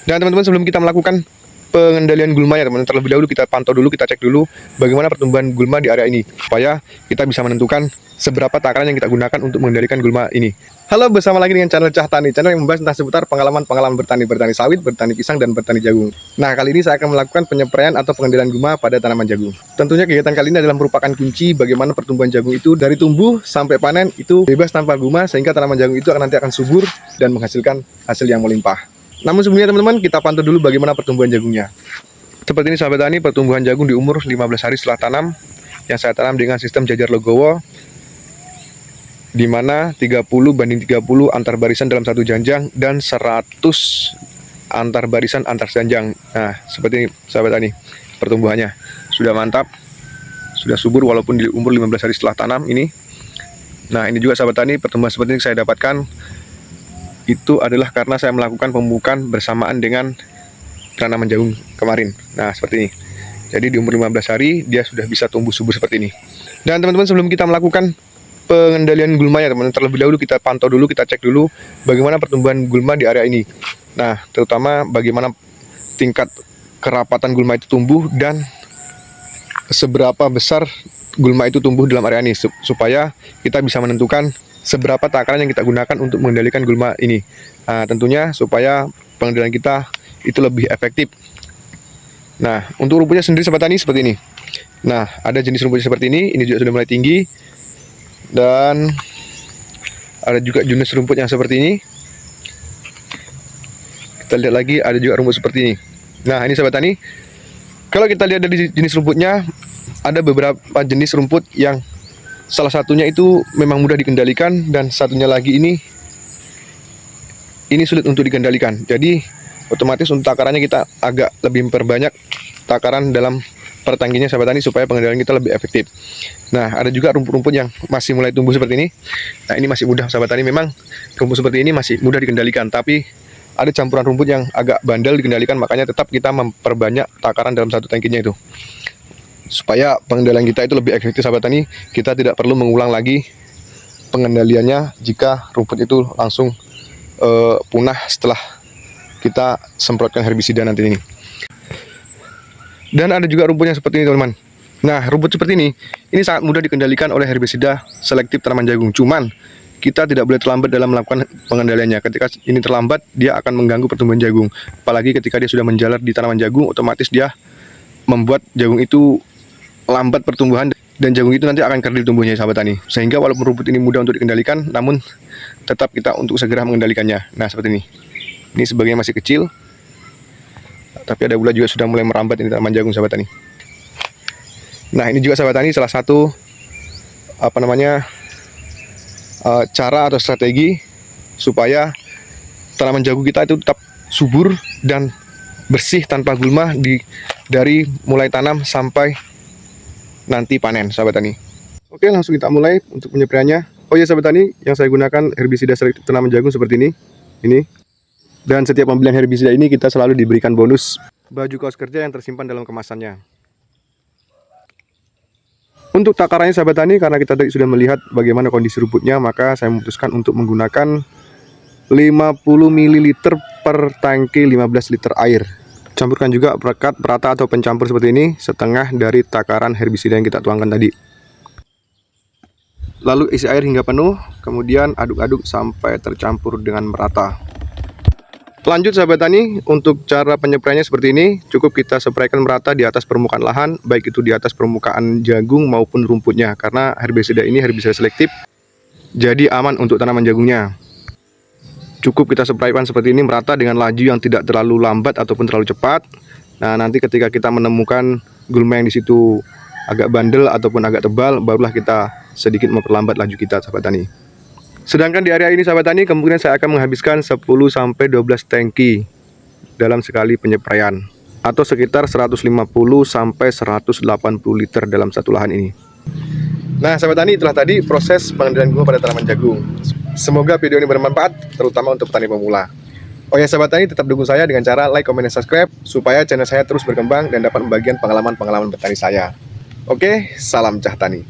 Dan teman-teman, sebelum kita melakukan pengendalian gulma ya teman-teman, terlebih dahulu kita pantau dulu, kita cek dulu bagaimana pertumbuhan gulma di area ini, supaya kita bisa menentukan seberapa takaran yang kita gunakan untuk mengendalikan gulma ini. Halo, bersama lagi dengan channel Cah Tani, channel yang membahas tentang seputar pengalaman-pengalaman bertani sawit, bertani pisang, dan bertani jagung. Nah, kali ini saya akan melakukan penyepraian atau pengendalian gulma pada tanaman jagung. Tentunya kegiatan kali ini adalah merupakan kunci bagaimana pertumbuhan jagung itu dari tumbuh sampai panen itu bebas tanpa gulma, sehingga tanaman jagung itu nanti akan subur dan menghasilkan hasil yang melimpah. Namun sebelumnya teman-teman, kita pantau dulu bagaimana pertumbuhan jagungnya. Seperti ini sahabat tani, pertumbuhan jagung di umur 15 hari setelah tanam, yang saya tanam dengan sistem jajar legowo, di mana 30 banding 30 antar barisan dalam satu janjang dan 100 antar barisan antar janjang. Nah, seperti ini sahabat tani, pertumbuhannya sudah mantap, sudah subur walaupun di umur 15 hari setelah tanam ini. Nah, ini juga sahabat tani, pertumbuhan seperti ini saya dapatkan itu adalah karena saya melakukan pemupukan bersamaan dengan tanaman jagung kemarin. Nah, seperti ini. Jadi di umur 15 hari dia sudah bisa tumbuh subur seperti ini. Dan teman-teman, sebelum kita melakukan pengendalian gulma ya teman-teman, terlebih dahulu kita pantau dulu, kita cek dulu bagaimana pertumbuhan gulma di area ini. Nah, terutama bagaimana tingkat kerapatan gulma itu tumbuh dan seberapa besar gulma itu tumbuh dalam area ini, supaya kita bisa menentukan seberapa takaran yang kita gunakan untuk mengendalikan gulma ini. Nah, tentunya supaya pengendalian kita itu lebih efektif. Nah, untuk rumputnya sendiri sahabat tani seperti ini. Nah, ada jenis rumputnya seperti ini juga sudah mulai tinggi. Dan ada juga jenis rumput yang seperti ini. Kita lihat lagi, ada juga rumput seperti ini. Nah, ini sahabat tani, kalau kita lihat dari jenis rumputnya, ada beberapa jenis rumput yang salah satunya itu memang mudah dikendalikan, dan satunya lagi ini sulit untuk dikendalikan. Jadi otomatis untuk takarannya kita agak lebih memperbanyak takaran dalam per tangkinya sahabat tani, supaya pengendalian kita lebih efektif. Nah, ada juga rumput-rumput yang masih mulai tumbuh seperti ini. Nah, ini masih mudah sahabat tani, memang rumput seperti ini masih mudah dikendalikan, tapi ada campuran rumput yang agak bandel dikendalikan, makanya tetap kita memperbanyak takaran dalam satu tangkinya itu, supaya pengendalian kita itu lebih efektif sahabat tani. Kita tidak perlu mengulang lagi pengendaliannya jika rumput itu langsung punah setelah kita semprotkan herbisida nanti ini. Dan ada juga rumput yang seperti ini teman-teman. Nah, rumput seperti ini sangat mudah dikendalikan oleh herbisida selektif tanaman jagung. Cuman kita tidak boleh terlambat dalam melakukan pengendaliannya. Ketika ini terlambat, dia akan mengganggu pertumbuhan jagung. Apalagi ketika dia sudah menjalar di tanaman jagung, otomatis dia membuat jagung itu lambat pertumbuhan, dan jagung itu nanti akan kerdil tumbuhnya sahabat tani. Sehingga walaupun rumput ini mudah untuk dikendalikan, namun tetap kita untuk segera mengendalikannya. Nah, seperti ini. Ini sebagian masih kecil, tapi ada pula juga sudah mulai merambat ini tanaman jagung sahabat tani. Nah, ini juga sahabat tani salah satu cara atau strategi supaya tanaman jagung kita itu tetap subur dan bersih tanpa gulma dari mulai tanam sampai nanti panen sahabat tani. Oke, langsung kita mulai untuk penyepraiannya. Oh ya sahabat tani, yang saya gunakan herbisida selektif tanaman jagung seperti ini. Dan setiap pembelian herbisida ini kita selalu diberikan bonus baju kaos kerja yang tersimpan dalam kemasannya. Untuk takarannya sahabat tani, karena kita tadi sudah melihat bagaimana kondisi rumputnya, maka saya memutuskan untuk menggunakan 50 ml per tangki 15 liter air. Campurkan juga perekat, perata atau pencampur seperti ini, setengah dari takaran herbisida yang kita tuangkan tadi. Lalu isi air hingga penuh, kemudian aduk-aduk sampai tercampur dengan merata. Lanjut sahabat tani, untuk cara penyepraiannya seperti ini. Cukup kita spraykan merata di atas permukaan lahan, baik itu di atas permukaan jagung maupun rumputnya, karena herbisida ini herbisida selektif, jadi aman untuk tanaman jagungnya. Cukup kita spraykan seperti ini merata dengan laju yang tidak terlalu lambat ataupun terlalu cepat. Nah, nanti ketika kita menemukan gulma yang di situ agak bandel ataupun agak tebal, barulah kita sedikit memperlambat laju kita sahabat tani. Sedangkan di area ini sahabat tani, kemungkinan saya akan menghabiskan 10-12 tangki dalam sekali penyepraian, atau sekitar 150-180 liter dalam satu lahan ini. Nah sahabat tani, itulah tadi proses pengendalian gulma pada tanaman jagung. Semoga video ini bermanfaat, terutama untuk petani pemula. Oh ya sahabat tani, tetap dukung saya dengan cara like, comment, dan subscribe, supaya channel saya terus berkembang dan dapat membagikan pengalaman-pengalaman bertani saya. Oke, salam Cah Tani.